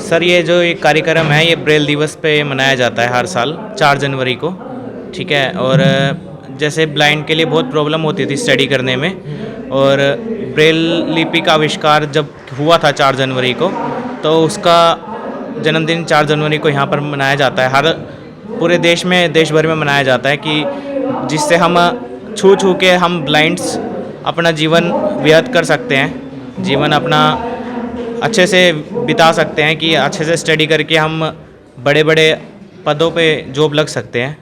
Sir ये जो एक कार्यक्रम है ये ब्रेल दिवस पे मनाया जाता है हर साल 4 जनवरी को, ठीक है। और जैसे ब्लाइंड के लिए बहुत प्रॉब्लम होती थी स्टडी करने में, और ब्रेल लिपि का आविष्कार जब हुआ था 4 जनवरी को, तो उसका जन्मदिन 4 जनवरी को यहाँ पर मनाया जाता है। हर पूरे देश में, देश भर में मनाया जाता है कि जिससे हम छू छू के हम ब्लाइंड्स अपना जीवन व्यतीत कर सकते हैं, जीवन अपना अच्छे से बिता सकते हैं, कि अच्छे से स्टडी करके हम बड़े बड़े पदों पे जॉब लग सकते हैं,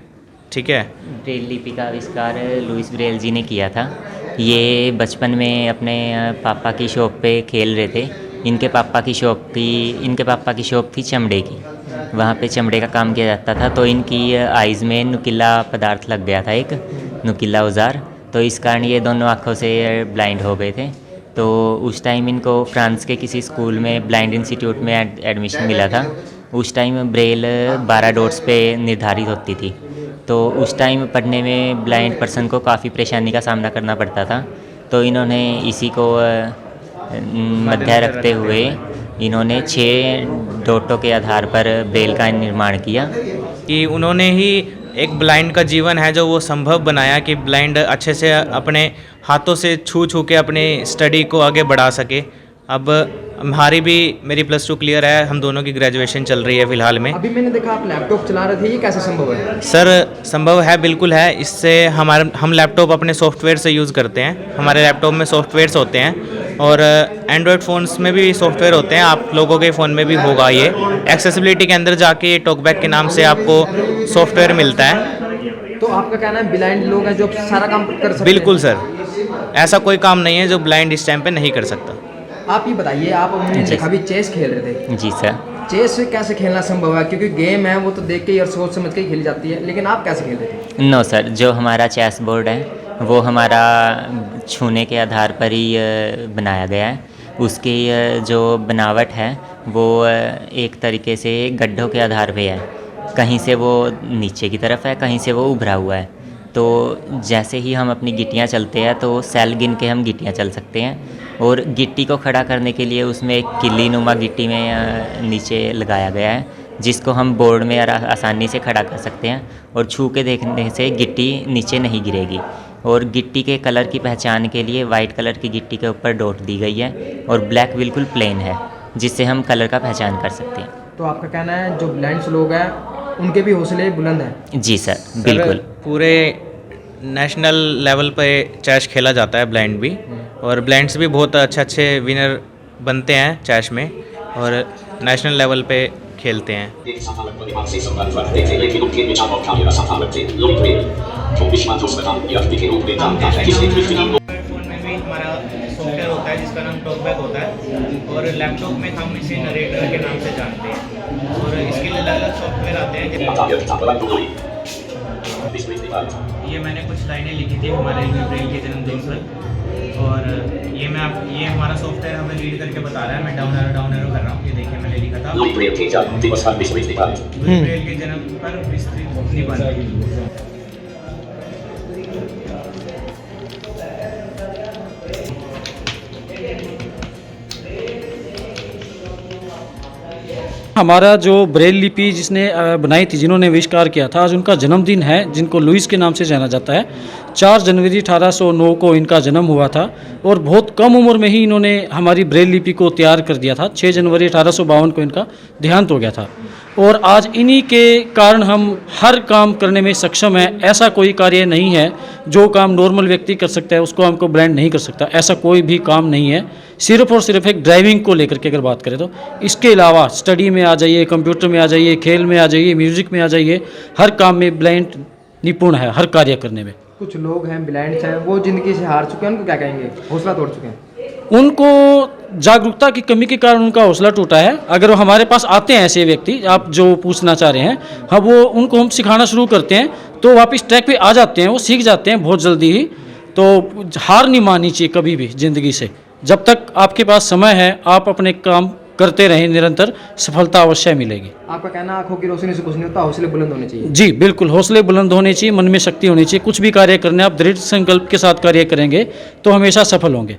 ठीक है। ब्रेल लिपि का आविष्कार लुइस ब्रेल जी ने किया था। ये बचपन में अपने पापा की शॉप पे खेल रहे थे। इनके पापा की शॉप थी चमड़े की। वहाँ पे चमड़े का काम किया जाता था, तो इनकी आइज़ में नुकीला पदार्थ लग गया था, एक नुकीला औजार। तो इस कारण ये दोनों आँखों से ब्लाइंड हो गए थे। तो उस टाइम इनको फ्रांस के किसी स्कूल में ब्लाइंड इंस्टीट्यूट में एडमिशन मिला था। उस टाइम ब्रेल 12 डॉट्स पे निर्धारित होती थी, तो उस टाइम पढ़ने में ब्लाइंड पर्सन को काफ़ी परेशानी का सामना करना पड़ता था। तो इन्होंने इसी को मध्य रखते हुए इन्होंने 6 डॉटों के आधार पर ब्रेल का निर्माण किया। कि उन्होंने ही एक ब्लाइंड का जीवन है जो वो संभव बनाया कि ब्लाइंड अच्छे से अपने हाथों से छू छू के अपनी स्टडी को आगे बढ़ा सके। अब मेरी +2 क्लियर है, हम दोनों की ग्रेजुएशन चल रही है फ़िलहाल में। अभी मैंने देखा आप लैपटॉप चला रहे थे, ये कैसे संभव है? सर संभव है, बिल्कुल है। इससे हम लैपटॉप अपने सॉफ्टवेयर से यूज़ करते हैं। हमारे लैपटॉप में सॉफ्टवेयर्स होते हैं, और एंड्रॉयड फ़ोन्स में भी सॉफ्टवेयर होते हैं। आप लोगों के फ़ोन में भी होगा ये। एक्सेसिबिलिटी के अंदर जाके ये टॉकबैक के नाम से आपको सॉफ्टवेयर मिलता है। तो आपका कहना है ब्लाइंड लोग हैं जो सारा काम कर सकते हैं? बिल्कुल सर, ऐसा कोई काम नहीं है जो ब्लाइंड इस टाइम पे नहीं कर सकता। आप ये बताइए, आप देखा भी चेस खेल रहे थे। जी सर। चेस कैसे खेलना संभव है? क्योंकि गेम है वो तो देख के ही और सोच समझ के ही खेली जाती है, लेकिन आप कैसे खेल रहे थे? नो सर, जो हमारा चेस बोर्ड है वो हमारा छूने के आधार पर ही बनाया गया है। उसकी जो बनावट है वो एक तरीके से गड्ढों के आधार पे है। कहीं से वो नीचे की तरफ है, कहीं से वो उभरा हुआ है। तो जैसे ही हम अपनी गिट्टियाँ चलते हैं तो सेल गिन के हम गिट्टियाँ चल सकते हैं। और गिट्टी को खड़ा करने के लिए उसमें एक किल्ली नुमा गिट्टी में नीचे लगाया गया है, जिसको हम बोर्ड में आसानी से खड़ा कर सकते हैं। और छू के देखने से गिट्टी नीचे नहीं गिरेगी। और गिट्टी के कलर की पहचान के लिए वाइट कलर की गिट्टी के ऊपर डॉट दी गई है, और ब्लैक बिल्कुल प्लेन है, जिससे हम कलर का पहचान कर सकते हैं। तो आपका कहना है जो ब्लाइंड्स लोग हैं उनके भी हौसले बुलंद हैं? जी सर, बिल्कुल। पूरे नेशनल लेवल पे चेस खेला जाता है ब्लाइंड भी, और ब्लाइंड्स भी बहुत अच्छे विनर बनते हैं चेस में, और नेशनल लेवल पे खेलते हैं। फोन में भी हमारा सॉफ्टवेयर होता है जिसका नाम टॉकबैक होता है, और लैपटॉप में हम इसे नरेटर के नाम से जानते हैं, और इसके लिए अलग अलग सॉफ्टवेयर आते हैं। ये मैंने कुछ लाइनें लिखी थी हमारे ब्रेल के जन्मदिन पर, और ये हमारा सॉफ्टवेयर हमें रीड करके बता रहा है। मैं डाउन एरो कर रहा हूँ। ये देखिए मैंने लिखा था ब्रेल के जन्म पर विस्तृत निबंध। हमारा जो ब्रेल लिपि जिसने बनाई थी, जिन्होंने आविष्कार किया था, आज उनका जन्मदिन है, जिनको लुइस के नाम से जाना जाता है। 4 जनवरी 1809 को इनका जन्म हुआ था, और बहुत कम उम्र में ही इन्होंने हमारी ब्रेल लिपि को तैयार कर दिया था। 6 जनवरी 1852 को इनका देहांत हो गया था, और आज इन्हीं के कारण हम हर काम करने में सक्षम हैं। ऐसा कोई कार्य नहीं है जो काम नॉर्मल व्यक्ति कर सकता है उसको हमको ब्लाइंड नहीं कर सकता। ऐसा कोई भी काम नहीं है। सिर्फ और सिर्फ एक ड्राइविंग को लेकर के अगर बात करें तो, इसके अलावा स्टडी में आ जाइए, कंप्यूटर में आ जाइए, खेल में आ जाइए, म्यूजिक में आ जाइए, हर काम में ब्लाइंड निपुण है, हर कार्य करने में। कुछ लोग हैं ब्लाइंड्स हैं, वो जिंदगी से हार चुके हैं, उनको क्या कहेंगे? हौसला तोड़ चुके हैं। उनको जागरूकता की कमी के कारण उनका हौसला टूटा है। अगर वो हमारे पास आते हैं ऐसे व्यक्ति, आप जो पूछना चाह रहे हैं, हम उनको हम सिखाना शुरू करते हैं तो वापस ट्रैक पे आ जाते हैं, वो सीख जाते हैं बहुत जल्दी ही। तो हार नहीं माननी चाहिए कभी भी ज़िंदगी से। जब तक आपके पास समय है, आप अपने काम करते रहें, निरंतर सफलता अवश्य मिलेगी। आपका कहना आंखों की रोशनी से कुछ नहीं होता, हौसले बुलंद होने चाहिए? जी बिल्कुल, हौसले बुलंद होने चाहिए, मन में शक्ति होनी चाहिए। कुछ भी कार्य करने आप दृढ़ संकल्प के साथ कार्य करेंगे तो हमेशा सफल होंगे।